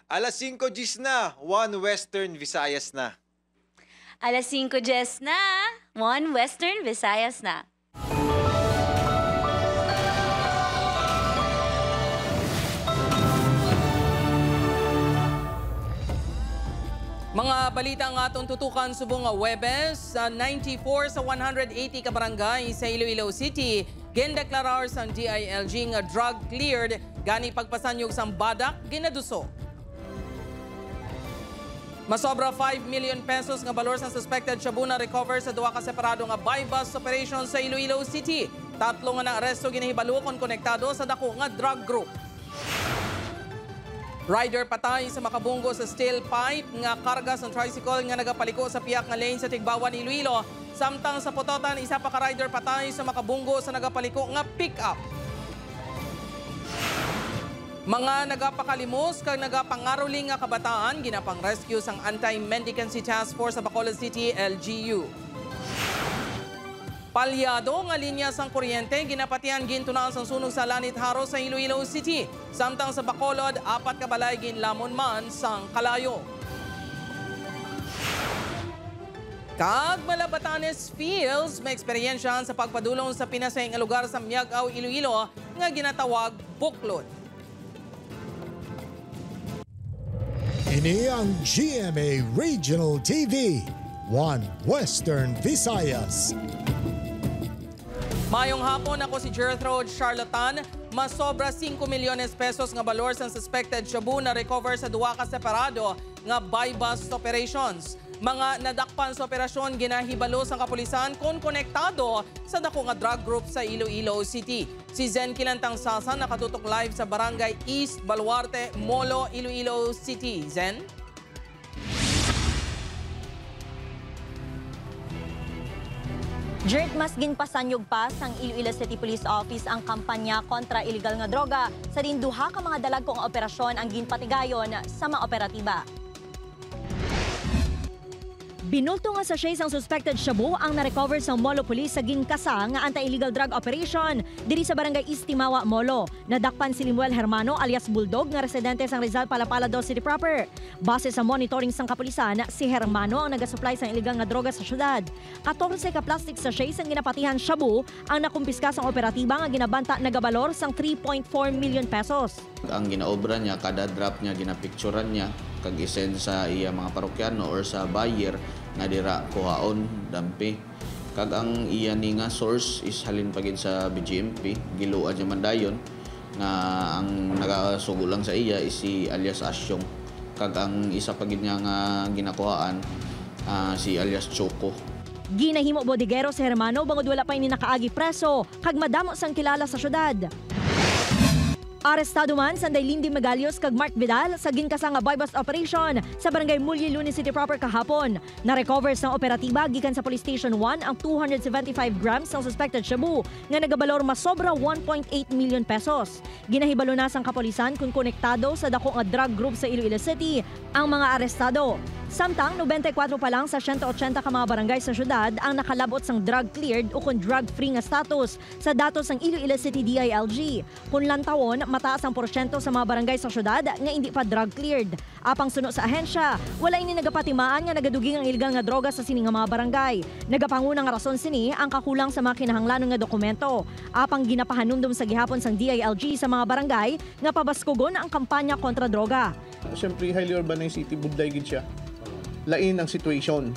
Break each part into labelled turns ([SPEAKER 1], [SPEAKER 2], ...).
[SPEAKER 1] Alas 5 Gs na, 1 Western Visayas na.
[SPEAKER 2] Alas 5 Gs na, 1 Western Visayas na.
[SPEAKER 3] Mga balita nga atong tutukan subong nga Webes, 94 sa 180 ka barangay sa Iloilo City, gindeklarar sang DILG nga drug cleared gani pagpasanyog sang badak ginaduso. Masobra 5 million pesos nga balor sa suspected shabu na recover sa duwa ka separado nga buy-bust operation sa Iloilo City. Tatlo nga na-aresto ginahibalo kon konektado sa dako nga drug group. Rider patay sa makabunggo sa steel pipe nga karga sa tricycle nga nagapaliko sa piyak nga lane sa Tigbawan, Iloilo. Samtang sa Pototan, isa pa ka rider patay sa makabunggo sa nagapaliko nga pick-up. Mga nagapakalimos kag nagapangaroling nga kabataan ginapang rescue sang Anti-Mendicancy Task Force sa Bacolod City, LGU. Palyado nga linya sang kuryente ginapatian gintunaan sang sunog sa Lanit Haro sa Iloilo City. Samtang sa Bacolod, 4 ka balay ginlamon man sang kalayo. Kag Malabatanes Fields may eksperyensya sa pagpadulong sa pinasay nga lugar sa Miagaw, Iloilo nga ginatawag buklod.
[SPEAKER 4] Ini ang GMA Regional TV, 1 Western Visayas.
[SPEAKER 3] Mayong hapon, ako si Gertrude Charlatan. Masobra 5 milyones pesos nga balor sa suspected shabu na recover sa duwa ka separado nga buy-bust operations. Mga nadakpan sa operasyon ginahibalo sa kapulisan kon konektado sa dako nga drug group sa Iloilo City. Si Zen Kilantang Sasa nakatutok live sa Barangay East Baluarte, Molo, Iloilo City. Zen?
[SPEAKER 5] Jert, mas ginpasanyog pa sang Iloilo City Police Office ang kampanya kontra iligal nga droga sa dinduha ka mga dalag kong operasyon ang ginpatigayon sa mga operatiba. Binulto nga sa siyas ang suspected shabu ang na-recover sa Molo Police sa ginkasa nga anti-illegal drug operation diri sa Barangay East Timawa, Molo. Nadakpan si Limuel Hermano alias Bulldog nga residente sang Rizal, Palapala City proper. Base sa monitoring sang kapulisan, si Hermano ang nagasupply sang illegal nga droga sa syudad. 14 ka plastic sa siyas ang ginapatihan shabu ang nakumpiska sang operatiba nga ginabanta nagabalor sang 3.4 million pesos.
[SPEAKER 6] Ang ginaobra niya, kada drop niya, ginapicturan niya, kag isend sa iya mga parokyano or sa buyer nga dira kuhaon dampi. Kag ang iya ni nga source is halin pagid sa BGMP, giluan niya man dayon nga ang nagasugo lang sa iya is si alias Asyong. Kag ang isa pagid niya nga ginakuhaan si alias Choco.
[SPEAKER 5] Ginahimo bodigero si Hermano bangod wala pa ini nakaagi preso kag madamo sang kilala sa syudad. Arestado man Sanday Lindy Magalios kag Mark Vidal sa ginkasa nga buy-bust operation sa Barangay Mulye, Lunes City proper kahapon. Na-recover sa operatiba gikan sa Police Station 1 ang 275 grams ng suspected shabu nga nagabalor masobra 1.8 million pesos. Ginahibalo na sang kapulisan kung konektado sa dako nga drug group sa Iloilo City ang mga arestado. Samtang 94 pa lang sa 180 ka mga barangay sa syudad ang nakalabot sang drug cleared o kung drug free nga status sa datos ng Iloilo City DILG. Kung lantawon, mataas ang porsyento sa mga barangay sa syudad nga hindi pa drug cleared. Apang suno sa ahensya, wala ini nagapatimaan nga nagaduging ang illegal nga droga sa sining nga mga barangay. Nagapangunang rason sini ang kakulang sa mga kinahanglanon nga dokumento. Apang ginapahanumdum sa gihapon sang DILG sa mga barangay nga pabaskugon ang kampanya kontra droga.
[SPEAKER 7] Siyempre, highly urbanized city, budlay gid siya. Lain ang situation.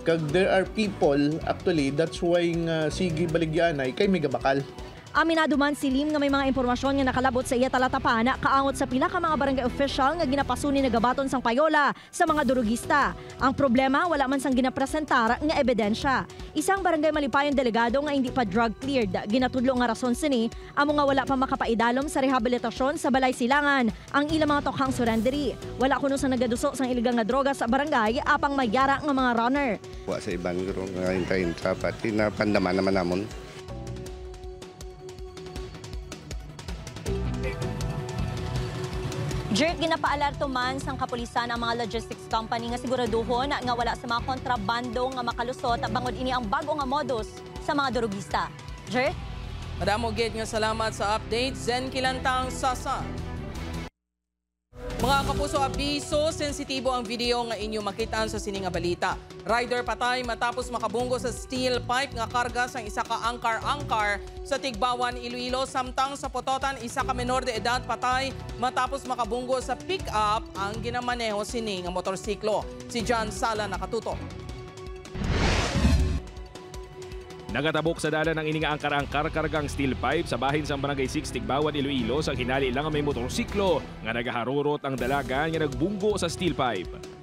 [SPEAKER 7] Kag there are people, actually, that's why nga sige baligyanay kay may gabakal.
[SPEAKER 5] Aminado man si Lim nga may mga impormasyon nga nakalabot sa iya talatapana kaangot sa pila ka mga barangay official nga ginapasuni na gabaton sang payola sa mga durugista. Ang problema, wala man sang ginapresentar nga ebidensya. Isang barangay Malipayon delegado nga hindi pa drug cleared. Ginatudlo nga rason sini amo nga wala pa makapaidalom sa rehabilitasyon sa Balay Silangan ang ilang mga tokhang surrendery. Wala kuno sa nagaduso sang iligang nga droga sa barangay apang mayara nga mga runner.
[SPEAKER 8] Wa sa ibang guro nga intra pati na pandaman naman namon.
[SPEAKER 5] Jert, ginapaalerto man sang kapulisan ang mga logistics company nga siguraduhon nga wala sa mga kontrabando nga makalusot bangod ini ang bago nga modus sa mga durugista. Jert?
[SPEAKER 3] Madamo gid nga salamat sa update, Zen Kilantang Sasa. Mga kapuso, abiso, sensitibo ang video nga inyo makitaan sa sininga balita. Rider patay matapos makabunggo sa steel pipe nga karga sang isa ka angkar-angkar sa Tigbawan, Iloilo. Samtang sa Pototan, isa ka menor de edad patay matapos makabunggo sa pick-up ang ginamaneho sini nga motorsiklo. Si John Sala nakatuto.
[SPEAKER 9] Nagatabok sa dalan ng ininga angkar-angkar kargang steel pipe sa bahin sa Barangay 6 Tigbawan, Iloilo sa hinali lang ang may motorsiklo nga nagaharurot ang dalagan nga nagbunggo sa steel pipe.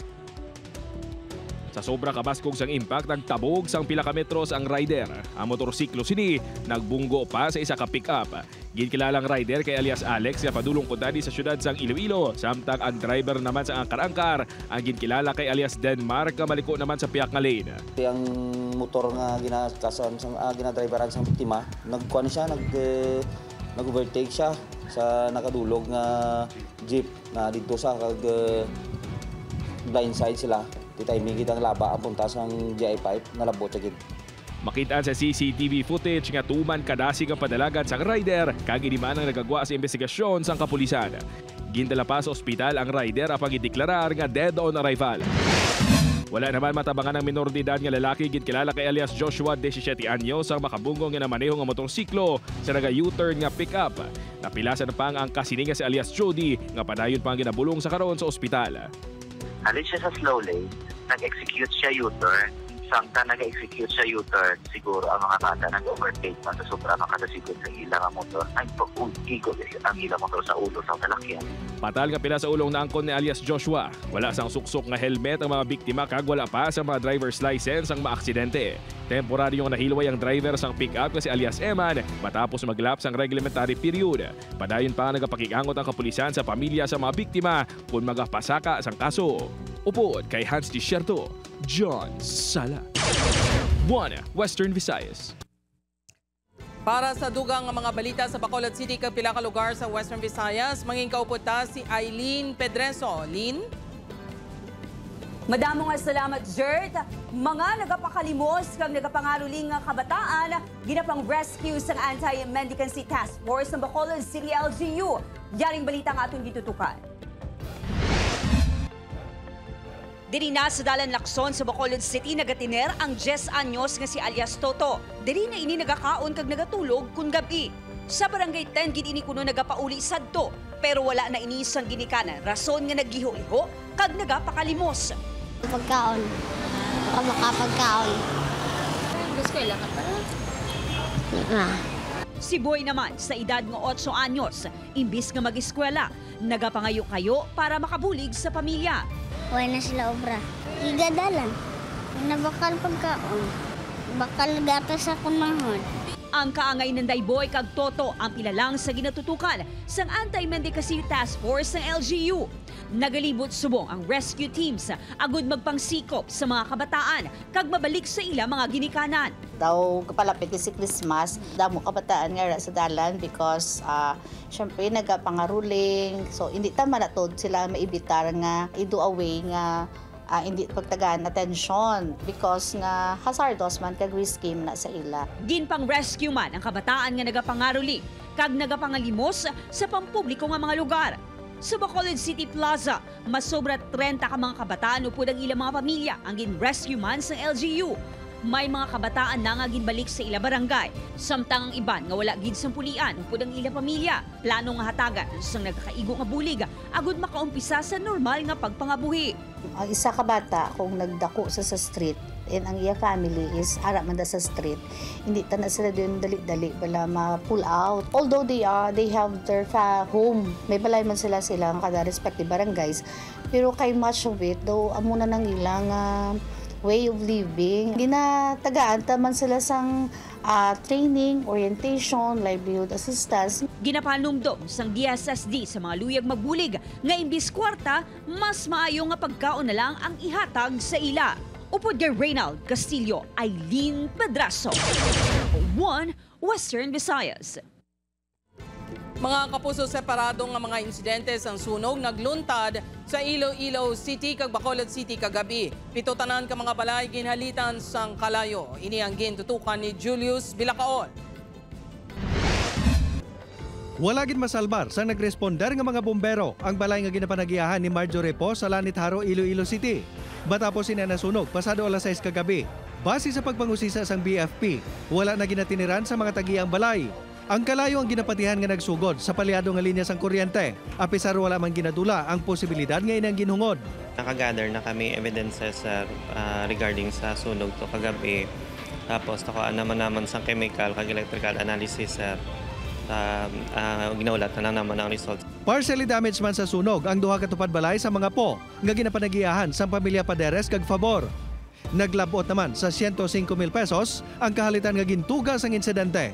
[SPEAKER 9] Sa sobra kabaskog sang impact, nagtabog sang pila ka metros ang rider. Ang motorsiklo sini nagbunggo pa sa isa ka pick-up. Ginkilalang rider kay alias Alex nga padulong kuntani sa syudad sang Iloilo. Samtang ang driver naman sa angkar-angkar ang ginkilala kay alias Denmark nga maliko naman sa piyak nga lane.
[SPEAKER 10] Ang motor nga ginadriveran sa biktima, nagkuan siya, nag-overtake siya sa nakadulog nga jeep na dito sa blindside sila. Di timing kitang laba ang punta sa GI pipe, nalabot sa gid.
[SPEAKER 9] Makitaan sa CCTV footage nga tuman kadasig ang padalagan sang rider kag iniman ang nagagwa sa investigasyon sang kapulisan. Gindala pa sa ospital ang rider apang gideklarar nga dead on arrival. Wala naman matabangan ng minor de edad nga lalaki ginkilala kay alias Joshua, 17 anyos, ang makabunggo nga namaneho nga motorsiklo sa naga-U-turn nga pick-up. Napilasan pa ang kasininga si alias Jody nga padayon pa ang ginabulong sa karon sa ospital.
[SPEAKER 11] Alis siya sa slow lane, nag-execute siya U-turn. Samtang nag-execute siya U-turn, siguro ang mga bata nag-overtake pa sa sobra makadasigod sa ilang motor. Ay, pag-igol ang ilang motor sa ulo sa talakyan.
[SPEAKER 9] Patal nga pila sa ulong na angkon ni alias Joshua. Wala sang suksok nga helmet ang mga biktima kag wala pa sa mga driver's license ang maaksidente. Temporaryong nahilway ang driver sang pick-up nga si alias Eman matapos maglapse ang reglementary period. Padayon pa nagapakikangot ang kapulisan sa pamilya sa mga biktima kung magapasaka sang kaso. Upod kay Hans Desierto, John Sala. 1 Western Visayas.
[SPEAKER 3] Para sa dugang mga balita sa Bacolod City kag pila ka lugar sa Western Visayas, mangin kaupod ta si Eileen Pedreso. Lynn?
[SPEAKER 12] Madamo nga salamat, Jert. Mga nagapakalimos kag nagapangaruling nga kabataan, ginapang rescue sang Anti-Mendicancy Task Force ng Bacolod City LGU. Yaring balita nga atong gitutukan.
[SPEAKER 13] Diri na sa Dalan Lacson sa Bacolod City nagatiner ang 10 anyos nga si alias Toto. Diri na ini nagakaon kag nagatulog kun gabi. Sa barangay 10 gid ini kuno nagapauli sadto, pero wala na ini sang ginikanan. Rason nga naggiho-iho kag nagapakalimos.
[SPEAKER 14] Pagkaon. Makapagkaon. Eskwela ka para?
[SPEAKER 13] Si Boy naman sa edad nga 8 anyos, imbis nga mag-eskwela, nagapangayo-kayo para makabulig sa pamilya.
[SPEAKER 14] Huwag na sila obra. Igadalan. Nabakal pagkaon. Bakal gatas sa kunahon.
[SPEAKER 13] Ang kaangay ng Dayboy kag Toto ang pilalang sa ginatutukan sang Anti-Mendicancy Task Force ng LGU. Nagalibot subong ang rescue teams agud magpangsikop sa mga kabataan kag mabalik sa ila mga ginikanan.
[SPEAKER 15] Daw kapalapit si Christmas, damo kabataan nga sa dalan because syempre nagapangaruling. So hindi tama na tod sila maibitar nga i-do away nga hindi pagtagaan attention because nga hazardous man kag risky man na sa ila.
[SPEAKER 13] Ginpang rescue man ang kabataan nga nagapangaruling kag nagapangalimos sa pampubliko nga mga lugar. Sa Bacolod City Plaza, mas sobra 30 ka mga kabataan upod ang ilang mga pamilya ang gin-rescue man sa LGU. May mga kabataan na nga ginbalik sa ila barangay, samtang ang iban nga wala gid sang pulian upod ang ila pamilya. Plano nga hatagan sang nagkaigo nga bulig agud makaumpisa sa normal nga pagpangabuhi.
[SPEAKER 15] Ang isa ka bata kung nagdako sa street and ang iya family is ara man sa street, hindi ta na sila din dali-dali bala ma-pull out. Although they have their home, may balay man sila kada respective barangays, pero kay much of it though amuna nang ilang way of living. Ginatagaan taman sila sang training, orientation, livelihood assistance.
[SPEAKER 13] Ginapanumdom sang DSSD sa mga luyag magbulig nga imbis kwarta, mas maayo nga pagkaon na lang ang ihatag sa ila. Upod kay Reynald Castillo, Eileen Pedraso. 1 Western Visayas.
[SPEAKER 3] Mga kapuso, separado nga mga insidente sang sunog nagluntad sa Iloilo City kag Bacolod City kagabi. Pito tanan ka mga balay ginhalitan sang kalayo. Ini ang gintutukan ni Julius Bilacaon.
[SPEAKER 16] Wala gid masalbar sa nagresponder nga mga bombero ang balay nga ginapanagiyahan ni Marjorie Po sa Lanit Haro, Iloilo City. Matapos sina nasunog pasado alas 6 kagabi. Base sa pagpangusisa sang BFP, wala na ginatiniran sa mga tagiyang balay. Ang kalayo ang ginapatihan nga nagsugod sa palyado nga linya sang kuryente. Apisar wala man ginadula ang posibilidad nga inang ginhungod.
[SPEAKER 17] Nakagather na kami evidences regarding sa sunog to kagabi. Tapos naman sa chemical kag electrical analysis ginaulat na naman ang results.
[SPEAKER 16] Partially damaged man sa sunog ang duha ka tupad balay sa mga po nga ginapanagiyahan sang pamilya Paderes kag Favor. Naglabot naman sa 105,000 pesos ang kahalitan nga gintuga sang insidente.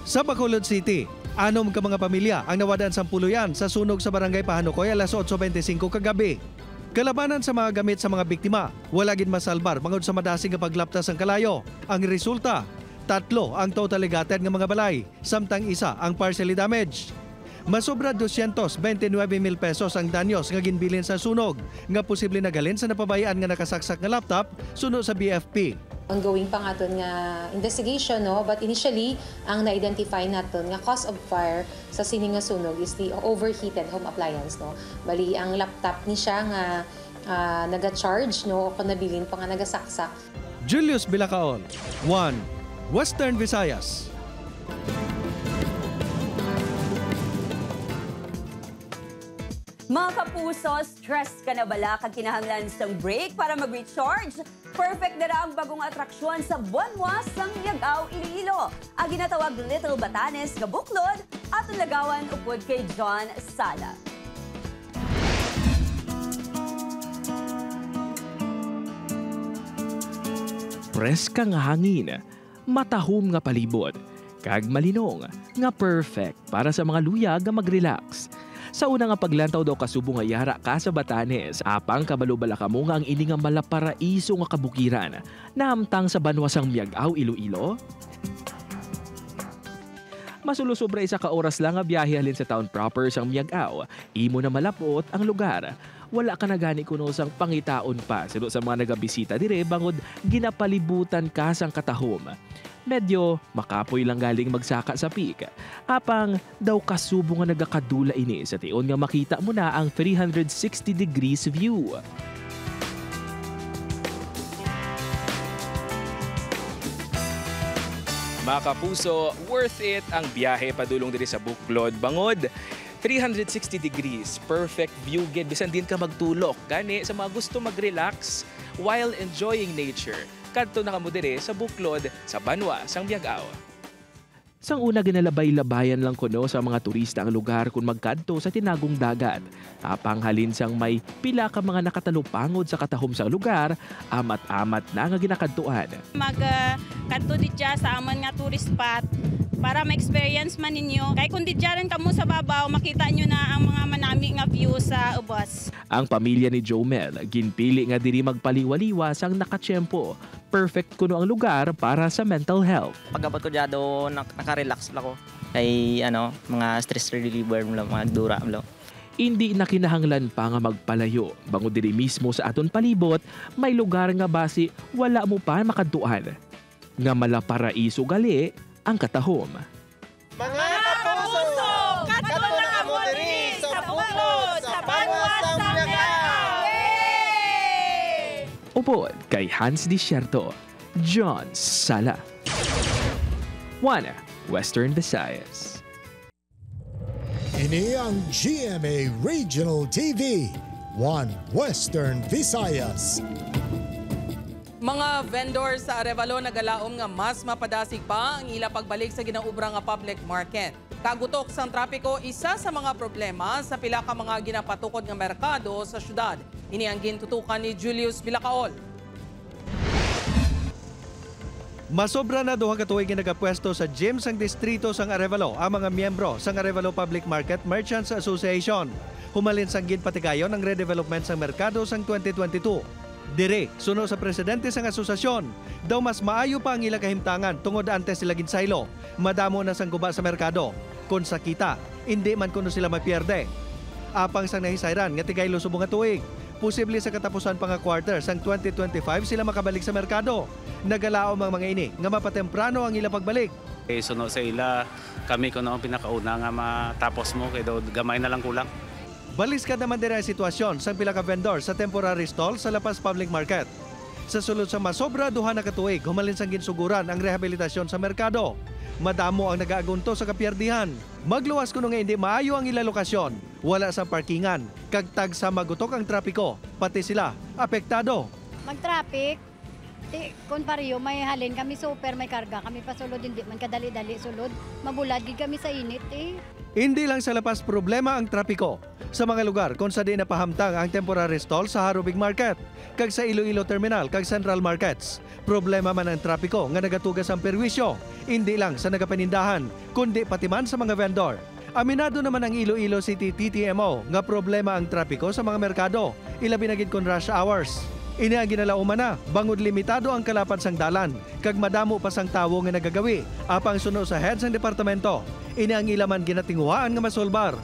[SPEAKER 16] Sa Bacolod City, 6 ka mga pamilya ang nawadaan sang puluyan sa sunog sa barangay Pahanukoy alas 8:25 kagabi. Kalabanan sa mga gamit sa mga biktima, wala gid masalbar bangod sa madasig nga paglaptas ang kalayo. Ang resulta, 3 ang totally gutted nga mga balay, samtang 1 ang partially damaged. Masobra 229,000 pesos ang danyos nga ginbilin sa sunog, nga posible nagalin sa napabayaan nga nakasaksak nga laptop suno sa BFP.
[SPEAKER 18] Ongoing pa nga ito nga investigation, no? But initially, ang na-identify natin nga cause of fire sa sining nga sunog is the overheated home appliance, no? Bali, ang laptop ni siya nga naga-charge, no? O kung nabilin pa nga nagasaksak.
[SPEAKER 16] Julius Bilacaon, 1 Western Visayas.
[SPEAKER 12] Mga kapuso, stress ka na bala kag kinahanglan sang break para mag-recharge? Perfect na ang bagong atraksyon sa Buwanwa sang Yagaw, Iloilo. Ang ginatawag Little Batanes nga buklod at lagawan upod kay John Sala.
[SPEAKER 9] Preska nga hangin, matahom nga palibot, kag malinong nga perfect para sa mga luyag nga mag-relax. Sa una nga paglantaw daw kasubo nga yara ka sa Batanes, apang kabalubala ka mo nga ang ini nga malaparaiso nga kabukiran, naamtang sa banwasang Miagaw, Iloilo. Masulusobra isa ka oras lang nga biyahe halin sa town proper sang Miagaw. Imo na malapot ang lugar. Wala ka na gani kuno sang pangitaon pa sino sa mga nagabisita dire bangod ginapalibutan ka sang katahom. Medyo makapoy lang galing magsaka sa peak. Apang daw kasubo nga nagakadula ini sa tion nga makita mo na ang 360 degrees view. Mga kapuso, worth it ang biyahe padulong diri sa Buklod bangod 360 degrees, perfect view gid bisan din ka magtulok gani sa mga gusto mag-relax while enjoying nature. Kadto na kamo dire sa Buklod sa Banwa sang Miagaw. Sang una ginalabay-labayan lang kuno sa mga turista ang lugar kung magkadto sa tinagong dagat. Apang halin sang may pila ka mga nakatalupangod sa katahom sa lugar, amat-amat na nga ginakadtuan.
[SPEAKER 19] Kadto di dya sa aman nga tourist spot para ma-experience man ninyo. Kaya kung di dyan kamo sa babaw, makita nyo na ang mga manami nga view sa ubos.
[SPEAKER 9] Ang pamilya ni Jomel, ginpili nga diri magpaliwaliwa sang nakatsyempo. Perfect kuno ang lugar para sa mental health.
[SPEAKER 20] Pagkabot ko dyan do, nakarelax lang ako. Kay mga stress reliever mo lang, mga dura mo lang.
[SPEAKER 9] Hindi na kinahanglan pa nga magpalayo. Bango diri mismo sa aton palibot, may lugar nga basi wala mo pa makadtuan. Nga malaparaiso gali ang katahom.
[SPEAKER 1] Mga kapuso, kadto na kamo diri sa Buklod sa Banwa sang Miagaw.
[SPEAKER 9] Upod kay Hans Desierto, John Sala. 1 Western Visayas.
[SPEAKER 4] Ini ang GMA Regional TV, 1 Western Visayas.
[SPEAKER 3] Mga vendor sa Arevalo nagalaom nga mas mapadasig pa ang ila pagbalik sa ginaubra nga public market. Kagutok sang trapiko isa sa mga problema sa pila ka mga ginapatukod nga merkado sa syudad. Ini ang gintutukan ni Julius Bilacaol.
[SPEAKER 16] Masobra na duha ka tuig nga nagapwesto sa gym sang distrito sang Arevalo ang mga miyembro sang Arevalo Public Market Merchants Association. Humalin sang ginpatigayon ang redevelopment sang merkado sang 2022. Dire, suno sa presidente sang asosasyon, daw mas maayo pa ang ila kahimtangan tungod antes sila ginsaylo. Madamo na sang guba sa merkado. Kung sa kita, hindi man kuno sila mapierde. Apang sang nahisayran nga tigaylo subong nga tuig. Posible sa katapusan pa nga quarter sang 2025 sila makabalik sa merkado. Nagalaom ang mga ini nga mapatemprano ang ila pagbalik.
[SPEAKER 21] Suno sa ila kami ko noong pinakauna nga matapos mo, kaya daw gamay na lang kulang.
[SPEAKER 16] Baliskad naman din ang sitwasyon sa pila ka vendor sa temporary stall sa Lapas Public Market. Sa sulod sa masobra, 2 na katuig, humalin sang ginsuguran ang rehabilitasyon sa merkado. Madamo ang nag-aagunto sa kapiyerdihan. Magluwas kuno nga hindi maayo ang ilalokasyon. Wala sa parkingan. Kagtag sa magutok ang trapiko. Pati sila apektado.
[SPEAKER 22] Mag-traffic, kung pariyo, may halin kami super, may karga kami pasulod, hindi man kadali-dali sulod. Mabulad gid kami sa init
[SPEAKER 16] Hindi lang sa Lapas problema ang trapiko. Sa mga lugar kung sa di napahamtang ang temporary stall sa Harubig Market, kag sa Iloilo Terminal, kag Central Markets. Problema man ang trapiko nga nagatugas ang perwisyo, hindi lang sa nagapanindahan, kundi pati man sa mga vendor. Aminado naman ang Iloilo City TTMO nga problema ang trapiko sa mga merkado, ilabi na gid kon rush hours. Ini ang ginalauman na, bangod limitado ang kalapad sang dalan, kag madamo pa sang tawo nga nagagawi, apang suno sa head sang departamento. Ini ang ilaman ginatinguhaan nga masolbar.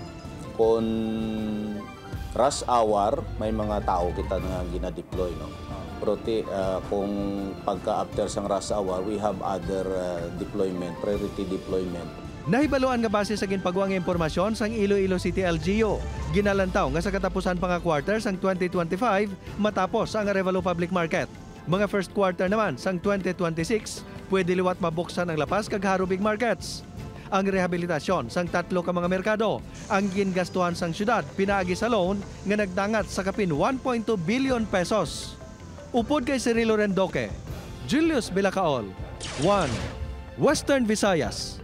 [SPEAKER 23] Kung rush hour, may mga tao kita na ginadeploy, no? Pero kung pagka after sang rush hour, we have other deployment, priority deployment.
[SPEAKER 16] Nahibaluan nga base sa ginpagwang impormasyon sang Iloilo City LGU. Ginalantaw nga sa katapusan pa nga quarter sang 2025 matapos ang Arevalo Public Market. Mga first quarter naman sang 2026, pwede liwat mabuksan ang Lapas kag Harubig Markets. Ang rehabilitasyon sang 3 ka mga merkado, ang gingastuhan sang syudad pinaagi sa loan nga nagdangat sa kapin 1.2 billion pesos. Upod kay Cirilo Rendoque, Julius Bilacaol, 1 Western Visayas.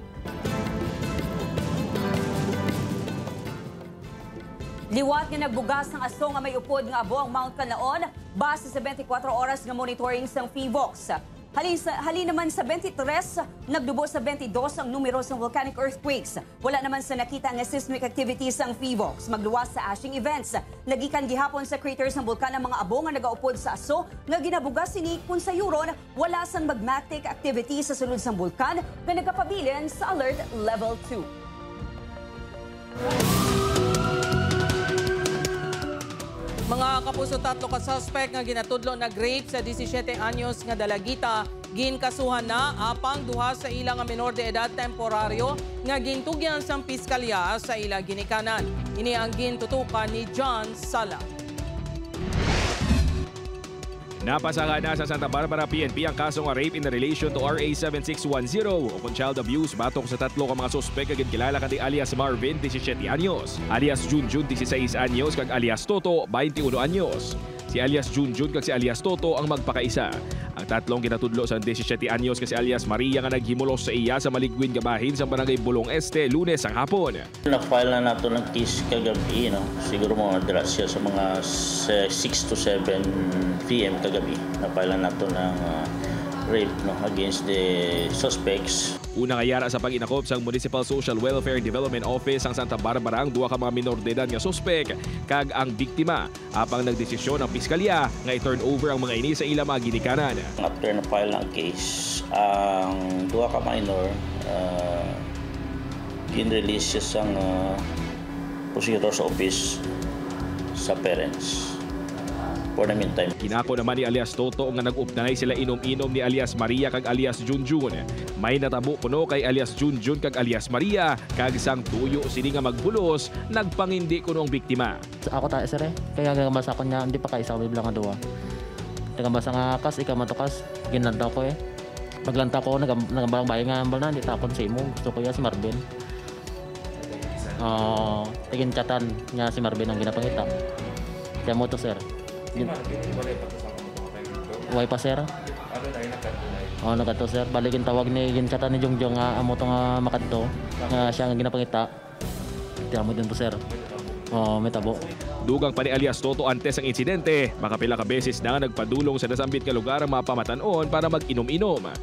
[SPEAKER 12] Liwat nga nagbugas ng aso nga may upod nga abo ang Mount Canlaon base sa 24 oras nga monitoring sang PHIVOLCS. Halin naman sa 23, nagdubo sa 22 ang numero ng volcanic earthquakes. Wala naman sa nakita nga seismic activities ang PHIVOLCS. Magluwas sa ashing events. Nagikan gihapon sa craters ng bulkan ang mga abo nga nagaupod sa aso nga ginabugas sini kung sa yuron wala sang magmatic activity sa sulod sang bulkan nga nagapabilin sa alert level 2.
[SPEAKER 3] Mga kapuso, 3 ka suspect nga ginatudlo na rape sa 17 anyos nga dalagita ginkasuhan na apang duha sa ila nga menor de edad temporaryo nga gintugyan sang piskalya sa ila ginikanan. Ini ang gintutukan ni John Sala.
[SPEAKER 9] Napasahan na sa Santa Barbara PNP ang kaso nga rape in relation to RA 7610 o kung child abuse batok sa 3 ka mga suspek agad kilala kadi alias Marvin, 17 anyos, alias Junjun, 16 anyos, kag alias Toto, 21 anyos. Si alias Junjun kag si alias Toto ang magpakaisa. Ang 3 ginatudlo sa 17 anyos kasi alias Maria nga naghimulos sa iya sa maligwin nga bahin sa barangay Bulong Este, Lunes ang hapon.
[SPEAKER 24] Na-file na nato ng case kagabi, no? Siguro mo nadala siya sa mga 6 to 7 p.m. kagabi. Na-file na nato ng rape, no, against the suspects.
[SPEAKER 9] Una nga yara sa pag-inakop sa Municipal Social Welfare Development Office ang Santa Barbara ang 2 ka mga minor de edad nga suspek kag ang biktima apang nagdesisyon ang piskalya nga i-turn over ang mga ini sa ilang mga ginikanan.
[SPEAKER 24] After na-file ng case, ang 2 ka minor in-release siya sa prosecutor's office sa parents. For the meantime.
[SPEAKER 9] Kinako naman ni alias Toto nga nag-upnay sila inom-inom ni alias Maria kag alias Junjun. May natabo kuno kay alias Junjun kag alias Maria kag sang tuyo sini nga magbulos nagpangindi kuno ang biktima.
[SPEAKER 25] Ako ta sir kaya gagambasa ko niya hindi pa kaisa bibla nga duwa. Nagambasa nga kas ikaw matukas ginanda ko Paglanta ko nagambalang bayan nga ambal na hindi tapon sa imo gusto ko ya si Marvin. Tigin chatan niya si Marvin ang ginapangita. Kaya mo to sir. Way pa sir? Nakato sir. Balikin tawag ni ginchatan ni Jongjong nga amo to nga makadto nga siya nga ginapangita. Tiyan mo din to sir. May tabo.
[SPEAKER 9] Dugang pa ni alias Toto antes ang insidente, makapila ka beses na nagpadulong sa nasambit nga lugar ang mapamatanon para mag-inom-inom.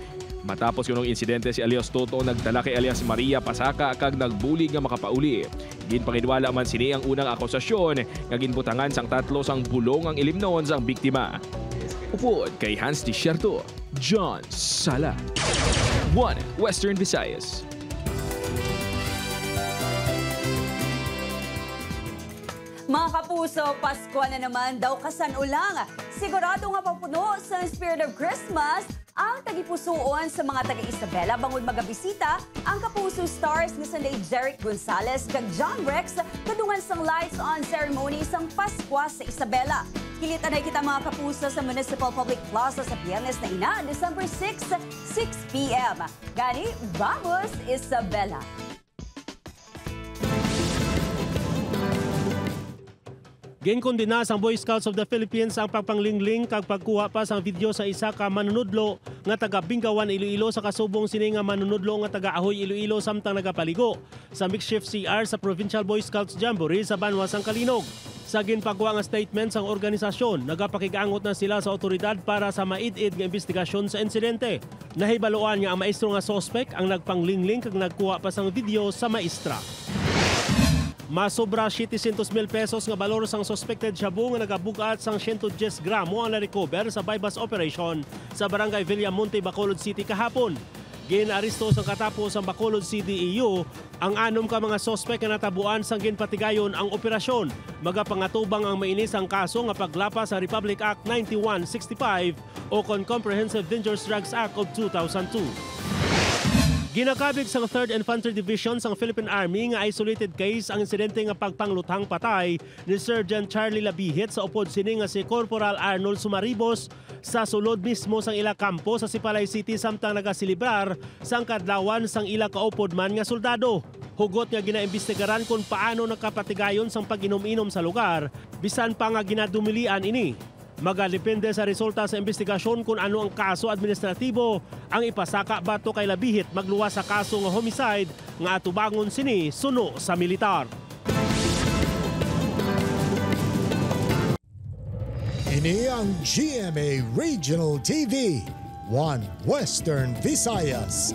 [SPEAKER 9] Matapos yung insidente si alias Toto nagdala kay alias Maria pasaka kag nagbulig nga makapauli. Ginpangidwala man sini ang unang akusasyon nga ginbutangan sang 3 sang bulong ang ilimnon sang biktima. Upod kay Hans Desierto, John Sala, 1 Western Visayas.
[SPEAKER 12] Mga kapuso, Pasko na naman daw kasanulang. Sigurado nga papuno sa spirit of Christmas Ang tagipusoon sa mga taga-Isabela bangod magabisita ang kapuso stars nga sanday Jeric Gonzalez kag John Rex kadungan sang lights on ceremony sang Paskwa sa Isabela. Kilitanay kita mga kapuso sa Municipal Public Plaza sa Biyernes na ina, December 6, 6 p.m. Gani, vamos Isabela!
[SPEAKER 2] Ginkondena ang Boy Scouts of the Philippines ang pagpanglingling kag pagkuha pa sang video sa isa ka manunudlo nga taga Bingawan Iloilo sa kasubong sini nga manunudlo nga taga Ahoy Iloilo samtang nagapaligo sa makeshift CR sa Provincial Boy Scouts Jamboree sa Banwa sang Kalinog. Sa ginpagawa nga statement sang organisasyon, nagapakigangot na sila sa otoridad para sa maid-id nga investigasyon sa insidente. Nahibaloan nga ang maestro nga suspect ang nagpanglingling kag nagkuha pa sang video sa maestra. Masobra 700,000 pesos nga balor sang suspected shabu nga nagabugat sang 110 gramo ang na-recover sa bypass operation sa barangay Villamonte, Bacolod City kahapon. Ginaaristo sang katapos ang Bacolod CDEU ang 6 ka mga suspect nga natabuan sang ginpatigayon ang operasyon. Magapangatubang ang mainis ang kaso nga paglapas sa Republic Act 9165 o Comprehensive Dangerous Drugs Act of 2002. Ginakabig sa 3rd Infantry Division sang Philippine Army nga isolated case ang insidente nga pagpangluthang patay ni Sergeant Charlie Labihit sa upod sini nga si Corporal Arnold Sumaribos sa sulod mismo sang ila kampo sa Sipalay City samtang nagasilibrar sang kadlawan sang ila kaupod man nga soldado. Hugot nga ginaimbestigaran kung paano nakapatigayon sang pag-inom-inom sa lugar bisan pa nga ginadumilian ini. Magadepende sa resulta sa investigasyon kung ano ang kaso administratibo ang ipasaka bato kay Labihit magluwas sa kaso nga homicide nga atubangon sini suno sa militar.
[SPEAKER 4] Ini ang GMA Regional TV, One Western Visayas.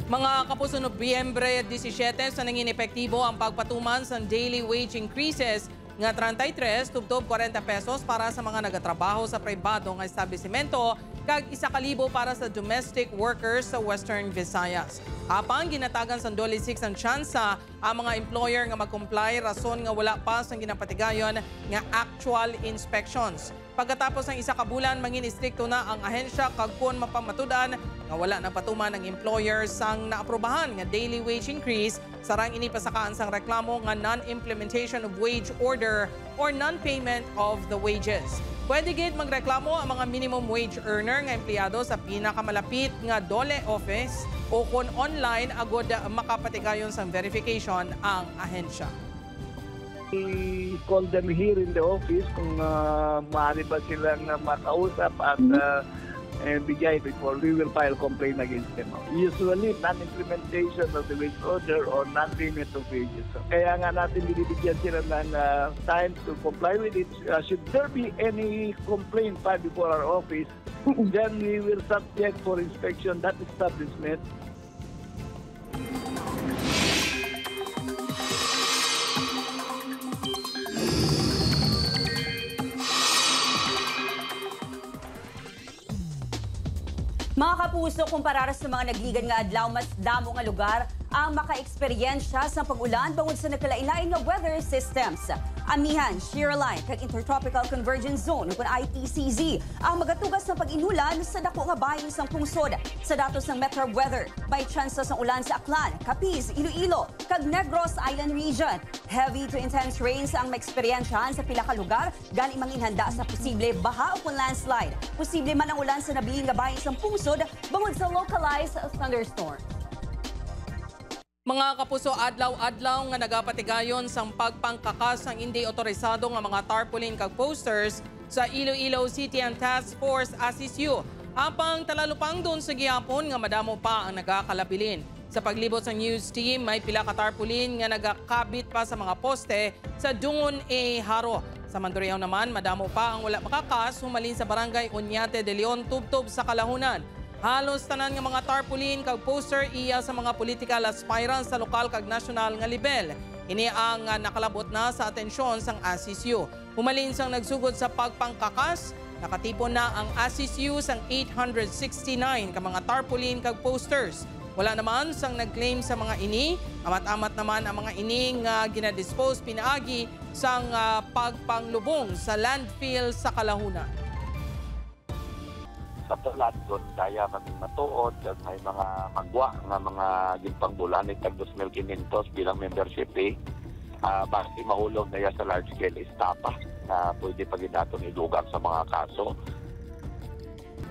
[SPEAKER 3] Mga kapuso, Nobyembre 17 sa nangin epektibo ang pagpatuman sa daily wage increases nga 33 tubtob 40 pesos para sa mga nagatrabaho sa pribado nga establishmento kag 1,000 para sa domestic workers sa Western Visayas. Apang ginatagan sa Doli 6 ang tsansa ang mga employer nga mag-comply rason nga wala pa sang ginapatigayon nga actual inspections. Pagkatapos ng 1 ka bulan, mangin istrikto na ang ahensya kag kun mapamatudan nga wala nagpatuman ng employer sang naaprubahan nga daily wage increase, sarang inipasakaan sang reklamo nga non-implementation of wage order or non-payment of the wages. Pwede gid magreklamo ang mga minimum wage earner nga empleyado sa pinakamalapit nga DOLE office o kung online agod makapatigayon sang verification ang ahensya.
[SPEAKER 5] We call them here in the office kung maaari ba silang makausap at bigay before we will file complaint against them. Usually, non-implementation of the wage order or non-payment of wages. So, kaya nga natin binibigyan sila ng time to comply with it. Should there be any complaint filed before our office, then we will subject for inspection that establishment.
[SPEAKER 12] Mga kapuso, kumpara sa mga nagligan nga adlaw, mas damo nga lugar ang maka-eksperyensya sa pag-ulan bangod sa nagkalain-lain nga weather systems. Amihan, shear line, kag Intertropical Convergence Zone kung ITCZ ang magatugas ng pag-inulan sa dako nga bahin sang pungsod. Sa datos ng Metro Weather, may tsansa sa ulan sa Aklan, Capiz, Iloilo, kag Negros Island Region. Heavy to intense rains ang maeksperyensyahan sa pila ka lugar, gani manginhanda sa posible baha o kung landslide. Posible man ang ulan sa nabiling nga bahin sang pungsod bangod sa localized thunderstorm.
[SPEAKER 3] Mga kapuso, adlaw-adlaw nga nagapatigayon sang pagpangkakas ng hindi otorisado nga mga tarpaulin kag posters sa Iloilo City and Task Force ASISU. Apang talalupang doon sa gihapon nga madamo pa ang nagakalabilin. Sa paglibot sa news team, may pila ka tarpaulin nga nagakabit pa sa mga poste sa Dungon A. Haro. Sa Mandurriao naman, madamo pa ang wala makakas humalin sa barangay Oñate de Leon, tubtob sa Kalahunan. Halos tanan nga mga tarpaulin kag poster iya sa mga political aspirants sa lokal kag national nga level. Ini ang nakalabot na sa atensyon sang ASISU. Humalin sang nagsugod sa pagpangkakas, nakatipon na ang ASISU sang 869 ka mga tarpaulin kag posters. Wala naman sang nag-claim sa mga ini, amat-amat naman ang mga ini nga ginadispose pinaagi sang pagpanglubong sa landfill sa Kalahunan.
[SPEAKER 6] sa balat doon kaya kami matuod at may mga magwa nga mga ginpangbulan ni tag 2,500 bilang membership fee. Basta mahulog na sa large scale estafa na pwede pa ginaton ilugar sa mga kaso.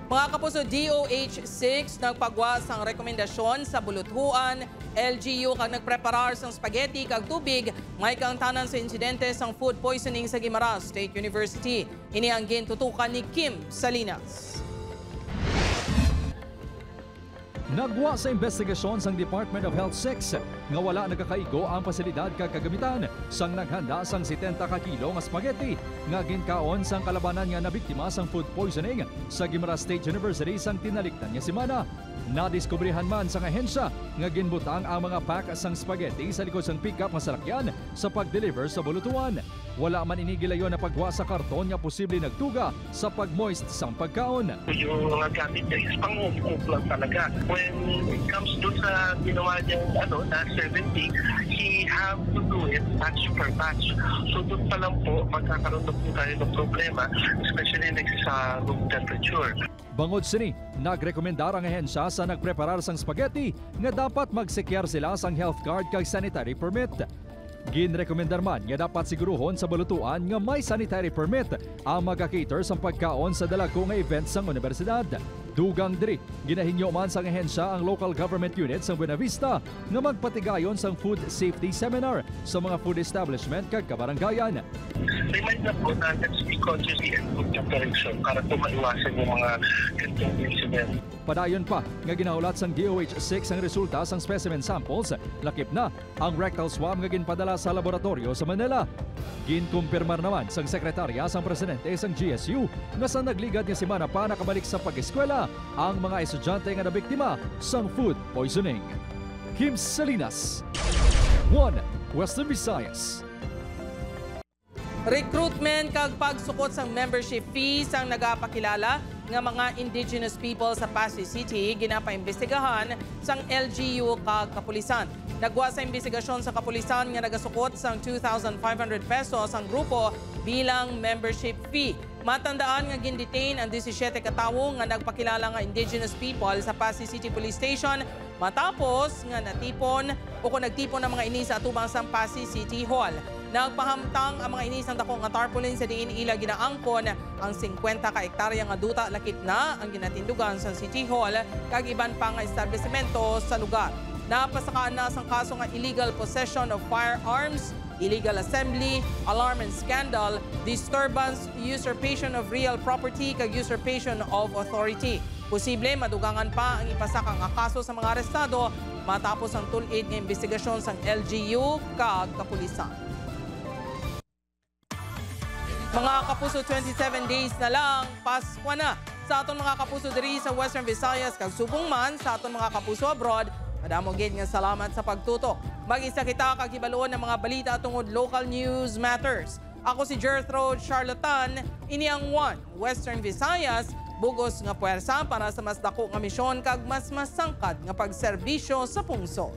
[SPEAKER 3] Mga kapuso, DOH-6 nagpagwas ang rekomendasyon sa buluthuan, LGU kag nagpreparar sang spaghetti kag tubig, may kang tanan sa insidente sang food poisoning sa Guimaras State University. Ini ang gintutukan ni Kim Salinas.
[SPEAKER 7] Nagwa sa investigasyon sang Department of Health 6 nga wala nagakaigo ang pasilidad kag kagamitan sang naghanda sang 70 ka kilo nga spaghetti nga ginkaon sang kalabanan nga nabiktima sang food poisoning sa Guimaras State University sang tinalikdan nga semana. Nadiskubrihan man sang ahensya nga ginbutang ang mga pack sang spaghetti sa likod sang pickup nga salakyan sa pag-deliver sa bulutuan. Wala man inigilayon na pagwa sa karton nga posible nagtuga sa pag-moist sang pagkaon.
[SPEAKER 8] Yung mga gamit niya is pang-home lang talaga. When it comes to sa ginawa niyang na 70, he have to do it batch per batch. So doon pa lang po magkakaroon na po tayo ng problema, especially next sa room temperature.
[SPEAKER 7] Bangod sini, nagrekomendar ang ahensya sa nagpreparar sang spaghetti nga dapat magsekyar sila sang health card kag sanitary permit. Ginrekomendar man nga dapat siguruhon sa balutuan nga may sanitary permit ang mag-cater sa pagkaon sa dalago nga event sang universidad. Dugang diri, ginahinyo man sang ahensya ang local government unit sa Buena Vista nga magpatigayon sang food safety seminar sa mga food establishment kag kabarangayan.
[SPEAKER 8] Remind na po na let's be conscious in food preparation para po maiwasan yung mga ganitong incident.
[SPEAKER 7] Padayon pa nga ginaulat sang DOH-6 ang resulta sang specimen samples, lakip na ang rectal swab nga ginpadala sa laboratorio sa Manila. Ginkumpirmar naman sang sekretarya sang presidente sang GSU nga sa nagligad nga semana pa nakabalik sa pag-eskwela ang mga estudyante nga nabiktima sang food poisoning. Kim Salinas, One Western Visayas.
[SPEAKER 3] Recruitment kag pagsukot sang membership fees ang nagapakilala nga mga indigenous people sa Pasay City ginapaimbestigahan sang LGU kag kapulisan. Nagwa sa investigasyon sa kapulisan nga nagasukot sang 2,500 pesos ang grupo bilang membership fee. Matandaan nga gindetain ang 17 katawo nga nagpakilala nga indigenous people sa Pasay City Police Station matapos nga natipon o kung nagtipon ng mga ini sa atubang sang Pasay City Hall. Nagpahamtang ang mga ini sang dako nga tarpaulin sa diin ila ginaangkon ang 50 ka hektarya nga duta lakip na ang ginatindugan sa City Hall kag iban pa nga establishmento sa lugar. Napasakaan na sang kaso nga illegal possession of firearms, illegal assembly, alarm and scandal, disturbance, usurpation of real property kag usurpation of authority. Posible madugangan pa ang ipasakang kaso sa mga arestado matapos ang tulid nga investigasyon sang LGU kag kapulisan. Mga kapuso, 27 days na lang, Pasko na. Sa aton mga kapuso diri sa Western Visayas kag subong man sa aton mga kapuso abroad, madamo gid nga salamat sa pagtutok. Mag-isa kita kag hibaluon ng mga balita tungod local news matters. Ako si Gertrude Charlatan, ini ang One Western Visayas, bugos nga puwersa para sa mas dako nga misyon kag mas masangkad nga pagserbisyo sa pungsod.